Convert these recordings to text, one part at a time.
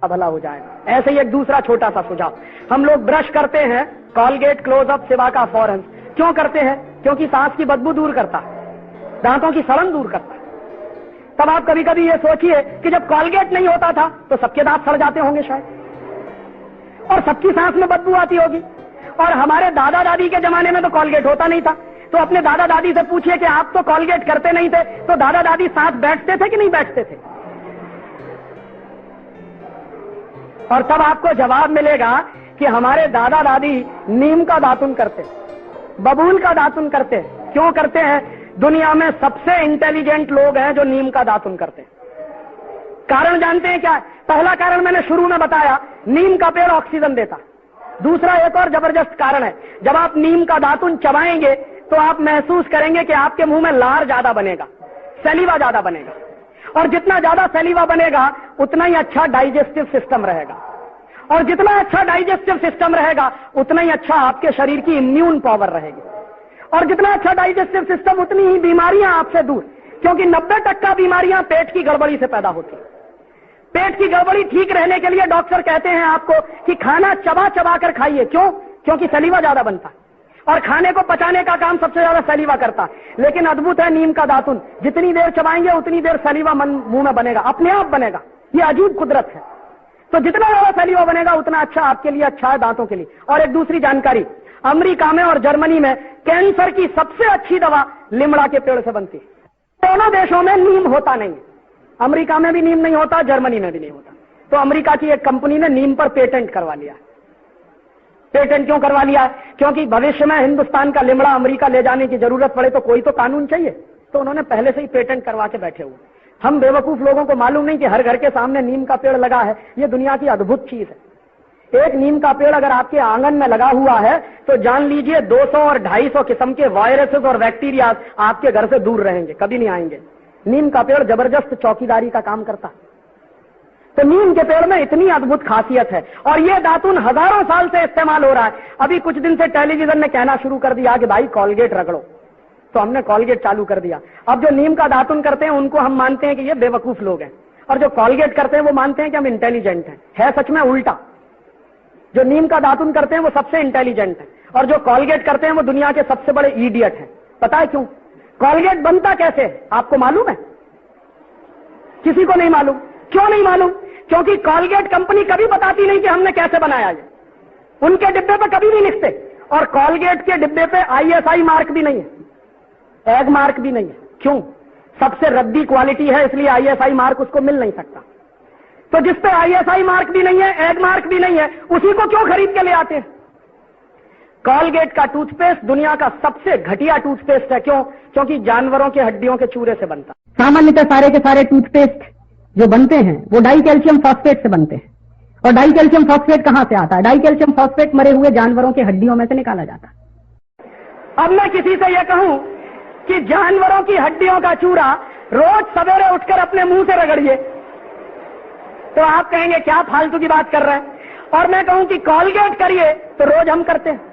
भला हो जाएगा। ऐसे ही एक दूसरा छोटा सा सुझाव, हम लोग ब्रश करते हैं कॉलगेट, क्लोजअप, सिवाका, फॉरेंस क्यों करते हैं? क्योंकि सांस की बदबू दूर करता है, दांतों की सड़न दूर करता है। तब आप कभी कभी ये सोचिए कि जब कॉलगेट नहीं होता था तो सबके दांत सड़ जाते होंगे शायद, और सबकी सांस में बदबू आती होगी। और हमारे दादा दादी के जमाने में तो कॉलगेट होता नहीं था, तो अपने दादा दादी से पूछिए कि आप तो कॉलगेट करते नहीं थे, तो दादा दादी साथ बैठते थे कि नहीं बैठते थे? और तब आपको जवाब मिलेगा कि हमारे दादा दादी नीम का दातुन करते, बबूल का दातुन करते। क्यों करते हैं? दुनिया में सबसे इंटेलिजेंट लोग हैं जो नीम का दातुन करते हैं। कारण जानते हैं क्या है? पहला कारण मैंने शुरू में बताया, नीम का पेड़ ऑक्सीजन देता। दूसरा एक और जबरदस्त कारण है, जब आप नीम का दातुन चबाएंगे तो आप महसूस करेंगे कि आपके मुंह में लार ज्यादा बनेगा, सलीवा ज्यादा बनेगा, और जितना ज्यादा सलीवा बनेगा उतना ही अच्छा डाइजेस्टिव सिस्टम रहेगा, और जितना अच्छा डाइजेस्टिव सिस्टम रहेगा उतना ही अच्छा आपके शरीर की इम्यून पावर रहेगी, और जितना अच्छा डाइजेस्टिव सिस्टम उतनी ही बीमारियां आपसे दूर, क्योंकि 90% बीमारियां पेट की गड़बड़ी से पैदा होती है। पेट की गड़बड़ी ठीक रहने के लिए डॉक्टर कहते हैं आपको कि खाना चबा चबा कर खाइए। क्यों? क्योंकि सलीवा ज्यादा बनता है, और खाने को पचाने का काम सबसे ज्यादा सलीवा करता है। लेकिन अद्भुत है नीम का दातुन, जितनी देर चबाएंगे उतनी देर सलीवा मुंह में बनेगा, अपने आप बनेगा। ये अजीब कुदरत है। तो जितना ज्यादा सलीवा बनेगा उतना अच्छा आपके लिए, अच्छा है दांतों के लिए। और एक दूसरी जानकारी, अमेरिका में और जर्मनी में कैंसर की सबसे अच्छी दवा लिमड़ा के पेड़ से बनती है। दोनों देशों में नीम होता नहीं है, अमेरिका में भी नीम नहीं होता, जर्मनी में भी नहीं होता। तो अमेरिका की एक कंपनी ने नीम पर पेटेंट करवा लिया। पेटेंट क्यों करवा लिया? क्योंकि भविष्य में हिंदुस्तान का लिमड़ा अमेरिका ले जाने की जरूरत पड़े तो कोई तो कानून चाहिए, तो उन्होंने पहले से ही पेटेंट करवा के बैठे हुए। हम बेवकूफ लोगों को मालूम नहीं कि हर घर के सामने नीम का पेड़ लगा है। ये दुनिया की अद्भुत चीज है। एक नीम का पेड़ अगर आपके आंगन में लगा हुआ है तो जान लीजिए 200 और 250 किस्म के वायरसेस और बैक्टीरिया आपके घर से दूर रहेंगे, कभी नहीं आएंगे। नीम का पेड़ जबरदस्त चौकीदारी का काम करता है। तो नीम के पेड़ में इतनी अद्भुत खासियत है, और ये दातुन हजारों साल से इस्तेमाल हो रहा है। अभी कुछ दिन से टेलीविजन ने कहना शुरू कर दिया कि भाई कॉलगेट रगड़ो, तो हमने कॉलगेट चालू कर दिया। अब जो नीम का दातुन करते हैं उनको हम मानते हैं कि ये बेवकूफ लोग हैं, और जो कॉलगेट करते हैं वो मानते हैं कि हम इंटेलिजेंट हैं। है सच में उल्टा। जो नीम का दातुन करते हैं वो सबसे इंटेलिजेंट है, और जो कॉलगेट करते हैं वो दुनिया के सबसे बड़े इडियट हैं। पता है क्यों? कॉलगेट बनता कैसे है आपको मालूम है? किसी को नहीं मालूम। क्यों नहीं मालूम? क्योंकि कॉलगेट कंपनी कभी बताती नहीं कि हमने कैसे बनाया ये। उनके डिब्बे पे कभी नहीं लिखते, और कॉलगेट के डिब्बे पे ISI मार्क भी नहीं है, एग मार्क भी नहीं है। क्यों? सबसे रद्दी क्वालिटी है, इसलिए ISI मार्क उसको मिल नहीं सकता। तो जिस पे ISI मार्क भी नहीं है, एग मार्क भी नहीं है, उसी को क्यों खरीद के ले आते हैं? कॉलगेट का टूथपेस्ट दुनिया का सबसे घटिया टूथपेस्ट है। क्यों? क्योंकि जानवरों के हड्डियों के चूरे से बनता। सामान्यतः सारे के सारे टूथपेस्ट जो बनते हैं वो डाई कैल्शियम फॉस्फेट से बनते हैं। और डाई कैल्शियम फॉस्फेट कहां से आता है? डाई कैल्शियम फॉस्फेट मरे हुए जानवरों के हड्डियों में से निकाला जाता है। अब मैं किसी से यह कहूं कि जानवरों की हड्डियों का चूरा रोज सवेरे उठकर अपने मुंह से रगड़िए, तो आप कहेंगे क्या फालतू की बात कर रहे हैं। और मैं कहूं कि कॉलगेट करिए, तो रोज हम करते हैं।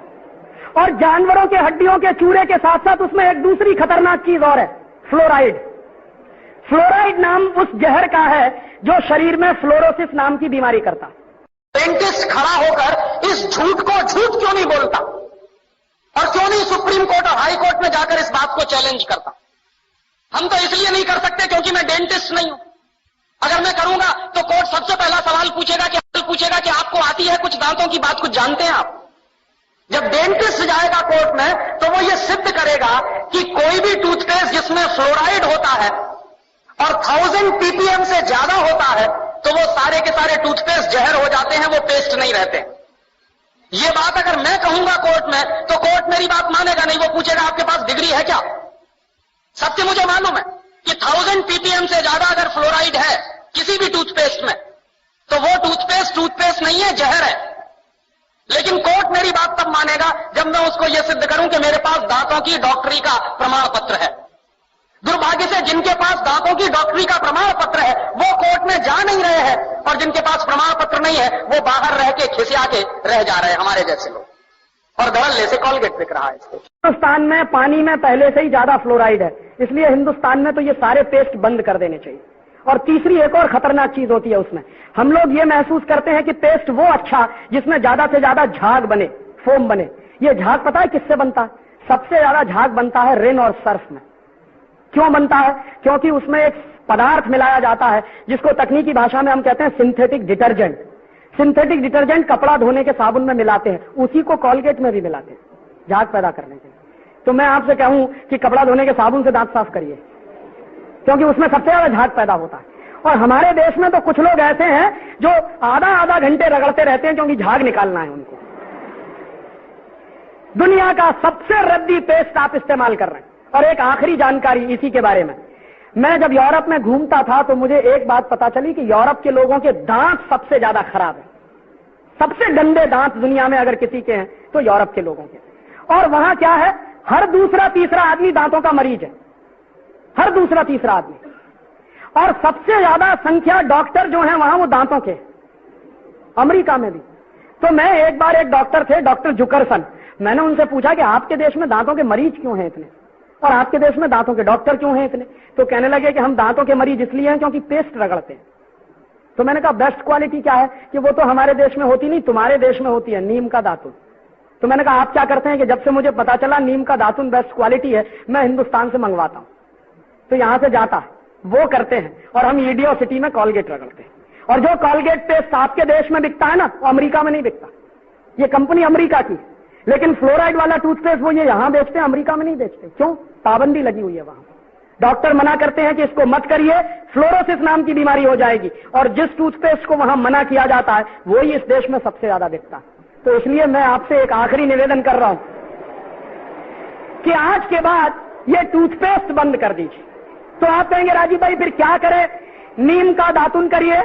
और जानवरों के हड्डियों के चूरे के साथ साथ उसमें एक दूसरी खतरनाक चीज और है, फ्लोराइड। फ्लोराइड नाम उस जहर का है जो शरीर में फ्लोरोसिस नाम की बीमारी करता। साइंटिस्ट खड़ा होकर इस झूठ को झूठ क्यों नहीं बोलता, और क्यों नहीं सुप्रीम कोर्ट और हाई कोर्ट में जाकर इस बात को चैलेंज करता? हम तो इसलिए नहीं कर सकते क्योंकि मैं डेंटिस्ट नहीं हूं। अगर मैं करूंगा तो कोर्ट सबसे पहला सवाल पूछेगा कि आपको आती है कुछ दांतों की बात, कुछ जानते हैं आप? जब डेंटिस्ट जाएगा कोर्ट में तो वो ये सिद्ध करेगा कि कोई भी टूथपेस्ट जिसमें फ्लोराइड होता है और 1000 ppm से ज्यादा होता है तो वो सारे के सारे टूथपेस्ट जहर हो जाते हैं, वो पेस्ट नहीं रहते। ये बात अगर मैं कहूंगा कोर्ट में तो कोर्ट मेरी बात मानेगा नहीं, वो पूछेगा आपके पास डिग्री है क्या? सत्य मुझे मालूम है कि 1000 ppm से ज्यादा अगर फ्लोराइड है किसी भी टूथपेस्ट में तो वो टूथपेस्ट नहीं है, जहर है। लेकिन कोर्ट मेरी बात तब मानेगा जब मैं उसको यह सिद्ध करूं कि मेरे पास दांतों की डॉक्टरी का प्रमाण पत्र है। दुर्भाग्य से जिनके पास दांतों की डॉक्टरी का प्रमाण पत्र है वो कोर्ट में जा नहीं रहे हैं, और जिनके पास प्रमाण पत्र नहीं है वो बाहर रह के खिसिया के रह जा रहे हैं, हमारे जैसे लोग। और धड़ल्ले से कॉलगेट बिक रहा है इसको। हिंदुस्तान में पानी में पहले से ही ज्यादा फ्लोराइड है, इसलिए हिंदुस्तान में तो ये सारे पेस्ट बंद कर देने चाहिए। और तीसरी एक और खतरनाक चीज होती है उसमें, हम लोग ये महसूस करते हैं कि पेस्ट वो अच्छा जिसमें ज्यादा से ज्यादा झाग बने, फोम बने। ये झाग पता है किससे बनता है? सबसे ज्यादा झाग बनता है रिन और सर्फ में। क्यों बनता है? क्योंकि उसमें एक पदार्थ मिलाया जाता है जिसको तकनीकी भाषा में हम कहते हैं सिंथेटिक डिटर्जेंट। सिंथेटिक डिटर्जेंट कपड़ा धोने के साबुन में मिलाते हैं, उसी को कॉलगेट में भी मिलाते हैं झाग पैदा करने के लिए। तो मैं आपसे कहूं कि कपड़ा धोने के साबुन से दांत साफ करिए, क्योंकि उसमें सबसे ज्यादा झाग पैदा होता है। और हमारे देश में तो कुछ लोग ऐसे हैं जो आधा आधा घंटे रगड़ते रहते हैं क्योंकि झाग निकालना है उनको। दुनिया का सबसे रद्दी पेस्ट आप इस्तेमाल कर रहे हैं। और एक आखिरी जानकारी इसी के बारे में, मैं जब यूरोप में घूमता था तो मुझे एक बात पता चली कि यूरोप के लोगों के दांत सबसे ज्यादा खराब है। सबसे गंदे दांत दुनिया में अगर किसी के हैं तो यूरोप के लोगों के। और वहां क्या है, हर दूसरा तीसरा आदमी दांतों का मरीज है, हर दूसरा तीसरा आदमी। और सबसे ज्यादा संख्या डॉक्टर जो हैं वहां वो दांतों के, अमेरिका में भी। तो मैं एक बार, एक डॉक्टर थे डॉक्टर जुकरसन, मैंने उनसे पूछा कि आपके देश में दांतों के मरीज क्यों हैं इतने, और आपके देश में दांतों के डॉक्टर क्यों हैं इतने? तो कहने लगे कि हम दांतों के मरीज इसलिए हैं क्योंकि पेस्ट रगड़ते हैं। तो मैंने कहा बेस्ट क्वालिटी क्या है? कि वो तो हमारे देश में होती नहीं, तुम्हारे देश में होती है, नीम का दातुन। तो मैंने कहा आप क्या करते हैं? कि जब से मुझे पता चला नीम का दातुन बेस्ट क्वालिटी है, मैं हिंदुस्तान से मंगवाता हूं। तो यहां से जाता है, वो करते हैं, और हम ईडियो सिटी में कॉलगेट रगड़ते हैं। और जो कॉलगेट पेस्ट आपके देश में बिकता है ना, वो अमेरिका में नहीं बिकता। ये कंपनी अमेरिका की, लेकिन फ्लोराइड वाला टूथपेस्ट वो ये यहां बेचते हैं, अमेरिका में नहीं बेचते। क्यों? पाबंदी लगी हुई है वहां। डॉक्टर मना करते हैं कि इसको मत करिए, फ्लोरोसिस नाम की बीमारी हो जाएगी। और जिस टूथपेस्ट को वहां मना किया जाता है वो ही इस देश में सबसे ज्यादा बिकता है। तो इसलिए मैं आपसे एक आखिरी निवेदन कर रहा हूं कि आज के बाद ये टूथपेस्ट बंद कर दीजिए। तो आप कहेंगे राजीव भाई फिर क्या करें? नीम का दातुन करिए,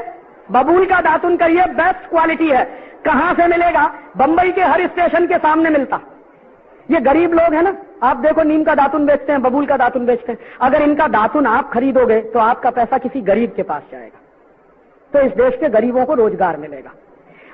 बबूल का दातुन करिए, बेस्ट क्वालिटी है। कहां से मिलेगा? बंबई के हर स्टेशन के सामने मिलता। ये गरीब लोग हैं ना, आप देखो नीम का दातुन बेचते हैं, बबूल का दातुन बेचते हैं। अगर इनका दातुन आप खरीदोगे तो आपका पैसा किसी गरीब के पास जाएगा, तो इस देश के गरीबों को रोजगार मिलेगा।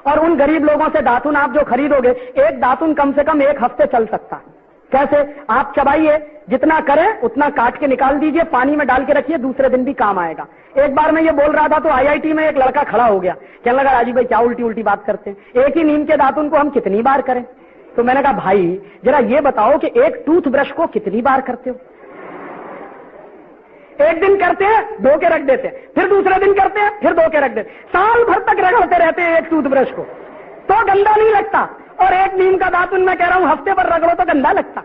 और उन गरीब लोगों से दातुन आप जो खरीदोगे, एक दातुन कम से कम 1 हफ्ते चल सकता है। कैसे? आप चबाइए, जितना करें उतना काट के निकाल दीजिए, पानी में डाल के रखिए, दूसरे दिन भी काम आएगा। एक बार मैं ये बोल रहा था तो आईआईटी में एक लड़का खड़ा हो गया, कहने लगा राजीव भाई क्या उल्टी उल्टी बात करते हैं, एक ही नीम के दातुन को हम कितनी बार करें? तो मैंने कहा भाई जरा ये बताओ कि एक टूथब्रश को कितनी बार करते हो? एक दिन करते हैं, धो के रख देते हैं, फिर दूसरे दिन करते हैं, फिर धो के रख देते हैं, साल भर तक रगड़ते रहते हैं एक टूथब्रश को, तो गंदा नहीं लगता। और एक नीम का दातुन मैं कह रहा हूं हफ्ते पर रगड़ो तो गंदा लगता।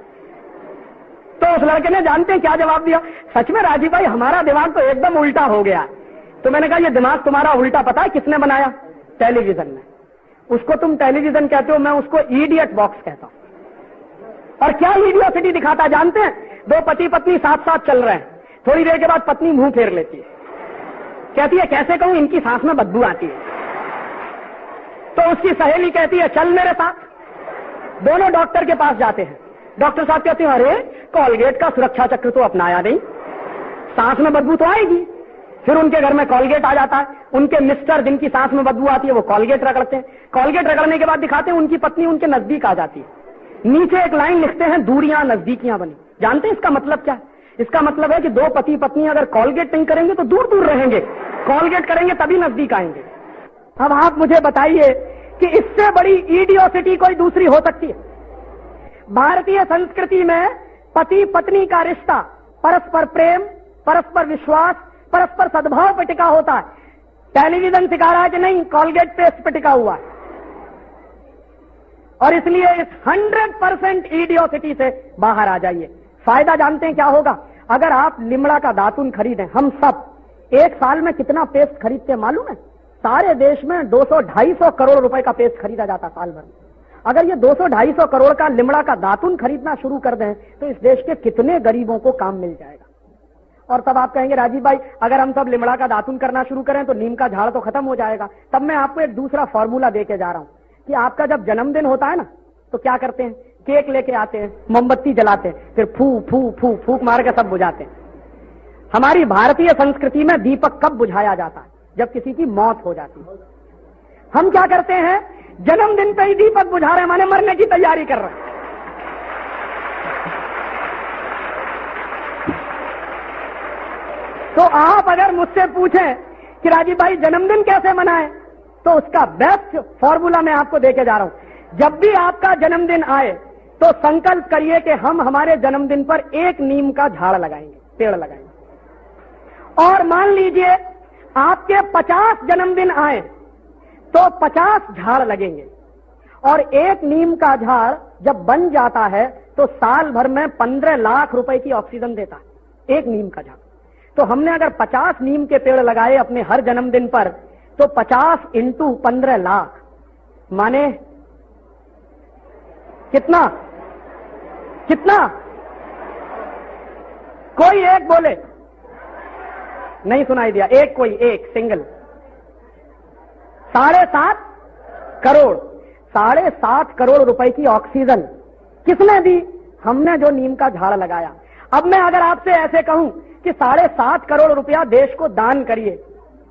तो उस लड़के ने जानते हैं क्या जवाब दिया? सच में राजीव भाई हमारा दिमाग तो एकदम उल्टा हो गया। तो मैंने कहा ये दिमाग तुम्हारा उल्टा पता है किसने बनाया? टेलीविजन ने। उसको तुम टेलीविजन कहते हो, मैं उसको इडियट बॉक्स कहता हूं। और क्या इडियोसिटी दिखाता जानते हैं? 2 पति पत्नी साथ साथ चल रहे हैं, थोड़ी देर के बाद पत्नी मुंह फेर लेती है, कहती है कैसे कहूं इनकी सांस में बदबू आती है। तो उसकी सहेली कहती है चल मेरे साथ। दोनों डॉक्टर के पास जाते हैं, डॉक्टर साहब कहते हैं अरे कॉलगेट का सुरक्षा चक्र तो अपनाया नहीं, सांस में बदबू तो आएगी। फिर उनके घर में कॉलगेट आ जाता है, उनके मिस्टर जिनकी सांस में बदबू आती है वो कॉलगेट रगड़ते हैं। कॉलगेट रगड़ने के बाद दिखाते हैं उनकी पत्नी उनके नजदीक आ जाती है, नीचे एक लाइन लिखते हैं दूरियां नजदीकियां बनी। जानते हैं इसका मतलब क्या है? इसका मतलब है कि 2 पति पत्नी अगर कॉलगेट नहीं करेंगे तो दूर दूर रहेंगे, कॉलगेट करेंगे तभी नजदीक आएंगे। अब आप मुझे बताइए कि इससे बड़ी इडियोसिटी कोई दूसरी हो सकती है? भारतीय संस्कृति में पति पत्नी का रिश्ता परस्पर प्रेम, परस्पर विश्वास, परस्पर सद्भाव पर टिका होता है। टेलीविजन सिखा रहा है कि नहीं, कॉलगेट पेस्ट पर टिका हुआ है। और इसलिए इस 100% इडियोसिटी से बाहर आ जाइए। फायदा जानते हैं क्या होगा? अगर आप लिमड़ा का दातुन खरीदें, हम सब एक साल में कितना पेस्ट खरीदते हैं मालूम है? सारे देश में 200-250 करोड़ रुपए का पेस्ट खरीदा जाता साल भर में। अगर ये 200-250 करोड़ का लिमड़ा का दातुन खरीदना शुरू कर दें तो इस देश के कितने गरीबों को काम मिल जाएगा। और तब आप कहेंगे राजीव भाई अगर हम सब लिमड़ा का दातुन करना शुरू करें तो नीम का झाड़ तो खत्म हो जाएगा। तब मैं आपको एक दूसरा फॉर्मूला देके जा रहा हूं कि आपका जब जन्मदिन होता है ना तो क्या करते हैं? केक लेके आते हैं, मोमबत्ती जलाते हैं, फिर फू फू फू फूक मार के सब बुझाते हैं। हमारी भारतीय संस्कृति में दीपक कब बुझाया जाता है? जब किसी की मौत हो जाती है। हम क्या करते हैं? जन्मदिन पे ही दीपक बुझा रहे हैं, माने मरने की तैयारी कर रहे हैं। तो आप अगर मुझसे पूछें कि राजीव भाई जन्मदिन कैसे मनाएं, तो उसका बेस्ट फॉर्मूला मैं आपको देके जा रहा हूं। जब भी आपका जन्मदिन आए तो संकल्प करिए कि हम हमारे जन्मदिन पर एक नीम का झाड़ लगाएंगे, पेड़ लगाएंगे। और मान लीजिए आपके 50 जन्मदिन आए तो 50 झाड़ लगेंगे। और एक नीम का झाड़ जब बन जाता है तो साल भर में 15 लाख रुपए की ऑक्सीजन देता है, एक नीम का झाड़। तो हमने अगर 50 नीम के पेड़ लगाए अपने हर जन्मदिन पर, तो 50 इंटू 15 लाख माने कितना कितना? कोई एक बोले, नहीं सुनाई दिया। एक, कोई एक सिंगल। 7.5 करोड़। 7.5 करोड़ रुपए की ऑक्सीजन किसने दी? हमने जो नीम का झाड़ लगाया। अब मैं अगर आपसे ऐसे कहूं कि 7.5 करोड़ रुपया देश को दान करिए,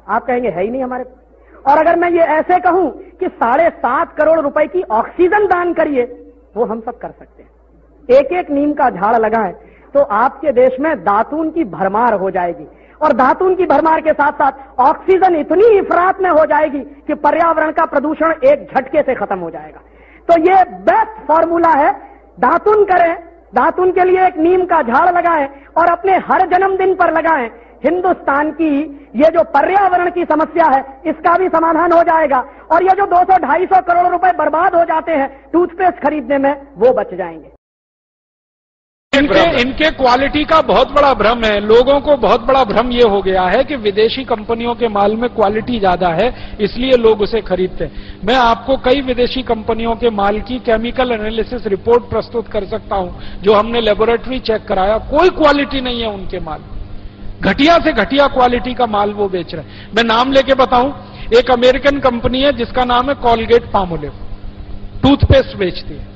आप कहेंगे है ही नहीं हमारे पास। और अगर मैं ये ऐसे कहूं कि 7.5 करोड़ रुपए की ऑक्सीजन दान करिए, वो हम सब कर सकते हैं। एक एक नीम का झाड़ लगाएं तो आपके देश में दातून की भरमार हो जाएगी। और दातून की भरमार के साथ साथ ऑक्सीजन इतनी इफरात में हो जाएगी कि पर्यावरण का प्रदूषण एक झटके से खत्म हो जाएगा। तो ये बेस्ट फॉर्मूला है, दातून करें, दातून के लिए एक नीम का झाड़ लगाएं और अपने हर जन्मदिन पर लगाएं। हिंदुस्तान की ये जो पर्यावरण की समस्या है इसका भी समाधान हो जाएगा। और ये जो 200-250 करोड़ रुपए बर्बाद हो जाते हैं टूथपेस्ट खरीदने में, वो बच जाएंगे। इनके क्वालिटी का बहुत बड़ा भ्रम है। लोगों को बहुत बड़ा भ्रम ये हो गया है कि विदेशी कंपनियों के माल में क्वालिटी ज्यादा है, इसलिए लोग उसे खरीदते हैं। मैं आपको कई विदेशी कंपनियों के माल की केमिकल एनालिसिस रिपोर्ट प्रस्तुत कर सकता हूं, जो हमने लेबोरेटरी चेक कराया, कोई क्वालिटी नहीं है उनके माल। घटिया से घटिया क्वालिटी का माल वो बेच रहे हैं। मैं नाम लेके बताऊं, एक अमेरिकन कंपनी है जिसका नाम है कॉलगेट पामोलिव, टूथपेस्ट बेचती है।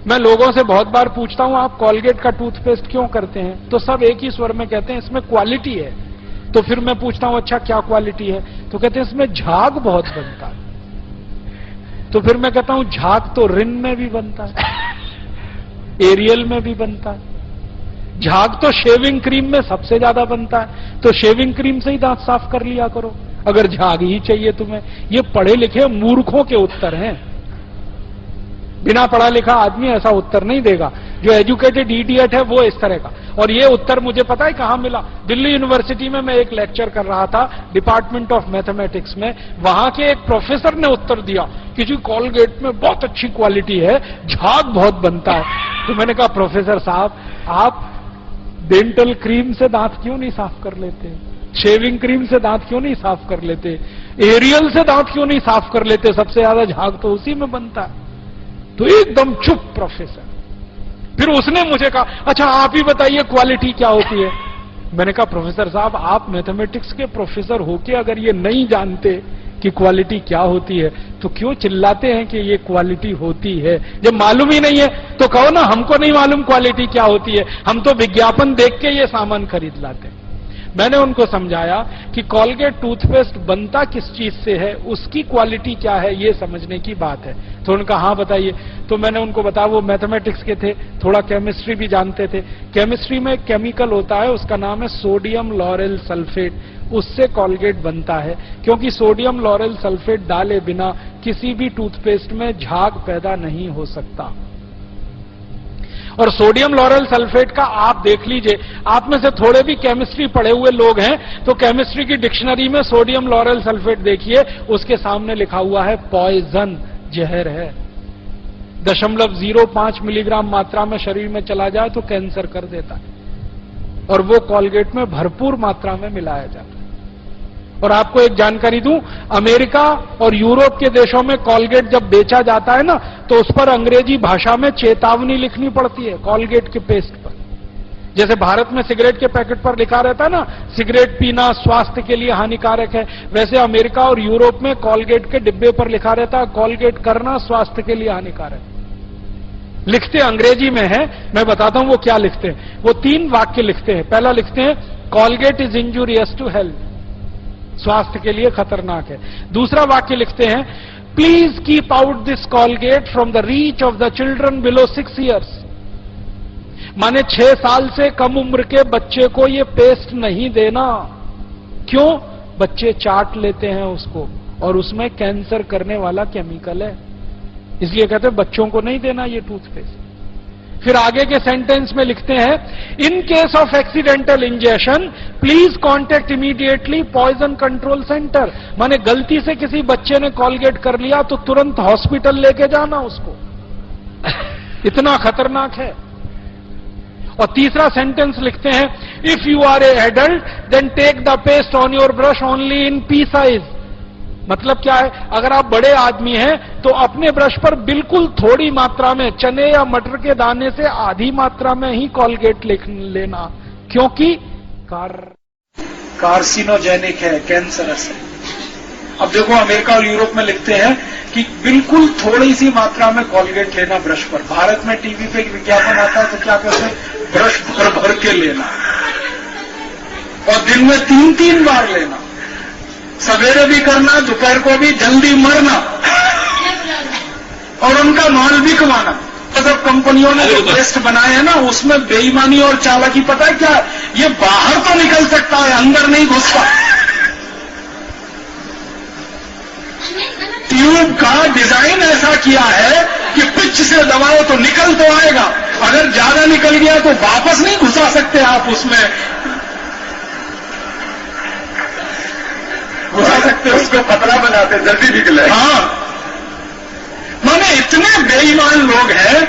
मैं लोगों से बहुत बार पूछता हूं आप कॉलगेट का टूथपेस्ट क्यों करते हैं, तो सब एक ही स्वर में कहते हैं इसमें क्वालिटी है। तो फिर मैं पूछता हूं अच्छा क्या क्वालिटी है, तो कहते हैं इसमें झाग बहुत बनता है। तो फिर मैं कहता हूं झाग तो रिन में भी बनता है, एरियल में भी बनता है। झाग तो शेविंग क्रीम में सबसे ज्यादा बनता है, तो शेविंग क्रीम से ही दांत साफ कर लिया करो अगर झाग ही चाहिए तुम्हें। ये पढ़े लिखे मूर्खों के उत्तर हैं। बिना पढ़ा लिखा आदमी ऐसा उत्तर नहीं देगा। जो एजुकेटेड इडियट है वो इस तरह का। और ये उत्तर मुझे पता है कहां मिला? दिल्ली यूनिवर्सिटी में मैं एक लेक्चर कर रहा था डिपार्टमेंट ऑफ मैथमेटिक्स में। वहां के एक प्रोफेसर ने उत्तर दिया कि जी कॉलगेट में बहुत अच्छी क्वालिटी है, झाग बहुत बनता है। तो मैंने कहा प्रोफेसर साहब, आप डेंटल क्रीम से दांत क्यों नहीं साफ कर लेते? शेविंग क्रीम से दांत क्यों नहीं साफ कर लेते? एरियल से दांत क्यों नहीं साफ कर लेते? सबसे ज्यादा झाग तो उसी में बनता है। तो एकदम चुप प्रोफेसर। फिर उसने मुझे कहा अच्छा आप ही बताइए क्वालिटी क्या होती है। मैंने कहा प्रोफेसर साहब, आप मैथमेटिक्स के प्रोफेसर होके अगर ये नहीं जानते कि क्वालिटी क्या होती है तो क्यों चिल्लाते हैं कि ये क्वालिटी होती है? जब मालूम ही नहीं है तो कहो ना हमको नहीं मालूम क्वालिटी क्या होती है, हम तो विज्ञापन देख के ये सामान खरीद लाते हैं। मैंने उनको समझाया कि कॉलगेट टूथपेस्ट बनता किस चीज से है, उसकी क्वालिटी क्या है, ये समझने की बात है। तो उनका हाँ बताइए। तो मैंने उनको बताया, वो मैथमेटिक्स के थे, थोड़ा केमिस्ट्री भी जानते थे। केमिस्ट्री में एक केमिकल होता है, उसका नाम है सोडियम लॉरेल सल्फेट, उससे कॉलगेट बनता है। क्योंकि सोडियम लॉरेल सल्फेट डाले बिना किसी भी टूथपेस्ट में झाग पैदा नहीं हो सकता। और सोडियम लॉरेल सल्फेट का आप देख लीजिए, आप में से थोड़े भी केमिस्ट्री पढ़े हुए लोग हैं तो केमिस्ट्री की डिक्शनरी में सोडियम लॉरेल सल्फेट देखिए, उसके सामने लिखा हुआ है पॉइजन, जहर है। 0.05 मिलीग्राम मात्रा में शरीर में चला जाए तो कैंसर कर देता है। और वो कॉलगेट में भरपूर मात्रा में मिलाया जाता है। और आपको एक जानकारी दूं, अमेरिका और यूरोप के देशों में कॉलगेट जब बेचा जाता है ना, तो उस पर अंग्रेजी भाषा में चेतावनी लिखनी पड़ती है कॉलगेट के पेस्ट पर। जैसे भारत में सिगरेट के पैकेट पर लिखा रहता है ना, सिगरेट पीना स्वास्थ्य के लिए हानिकारक है, वैसे अमेरिका और यूरोप में कॉलगेट के डिब्बे पर लिखा रहता है कॉलगेट करना स्वास्थ्य के लिए हानिकारक। लिखते अंग्रेजी में है, मैं बताता हूं वो क्या लिखते हैं। वो 3 वाक्य लिखते हैं। पहला लिखते हैं Colgate is injurious to health, स्वास्थ्य के लिए खतरनाक है। दूसरा वाक्य लिखते हैं please keep out this Colgate from the reach of the children below 6 years। माने 6 साल से कम उम्र के बच्चे को ये पेस्ट नहीं देना। क्यों? बच्चे चाट लेते हैं उसको और उसमें कैंसर करने वाला केमिकल है, इसलिए कहते हैं बच्चों को नहीं देना ये टूथपेस्ट। फिर आगे के सेंटेंस में लिखते हैं, in case of accidental injection please contact immediately poison control centre. माने गलती से किसी बच्चे ने कॉलगेट कर लिया तो तुरंत हॉस्पिटल लेके जाना उसको, इतना खतरनाक है। और तीसरा सेंटेंस लिखते हैं, if you are a adult then take the paste on your brush only in pea size. मतलब क्या है? अगर आप बड़े आदमी हैं तो अपने ब्रश पर बिल्कुल थोड़ी मात्रा में, चने या मटर के दाने से आधी मात्रा में ही कॉलगेट लेना, क्योंकि कार्सिनोजेनिक है, कैंसरस है। अब देखो अमेरिका और यूरोप में लिखते हैं कि बिल्कुल थोड़ी सी मात्रा में कॉलगेट लेना ब्रश पर। भारत में टीवी पे विज्ञापन आता है तो क्या कहते हैं, ब्रश भर भर के लेना और दिन में 3-3 बार लेना, सवेरे भी करना, दोपहर को भी, जल्दी मरना और उनका माल भी कमाना। सब कंपनियों ने जो पेस्ट बनाए हैं ना, उसमें बेईमानी और चालाकी पता है क्या? ये बाहर तो निकल सकता है, अंदर नहीं घुसता। ट्यूब का डिजाइन ऐसा किया है कि पिच से दबाओ तो निकल तो आएगा, अगर ज्यादा निकल गया तो वापस नहीं घुसा सकते आप उसमें, घुसा सकते उसको पतला बनाते, जल्दी निकले। हाँ, माने इतने बेईमान लोग हैं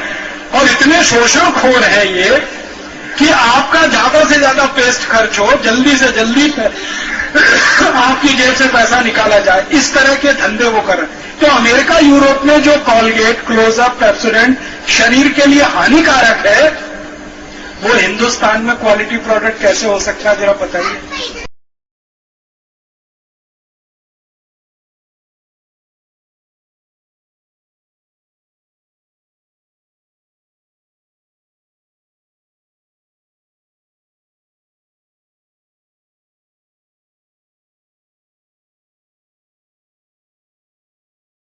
और इतने शोषणखोर हैं ये कि आपका ज्यादा से ज्यादा पेस्ट खर्च हो, जल्दी से जल्दी आपकी जेब से पैसा निकाला जाए, इस तरह के धंधे वो कर रहे हैं। तो अमेरिका यूरोप में जो कॉलगेट, क्लोजअप, पेप्सोडेंट शरीर के लिए हानिकारक है, वो हिंदुस्तान में क्वालिटी प्रोडक्ट कैसे हो सकता है, जरा बताइए।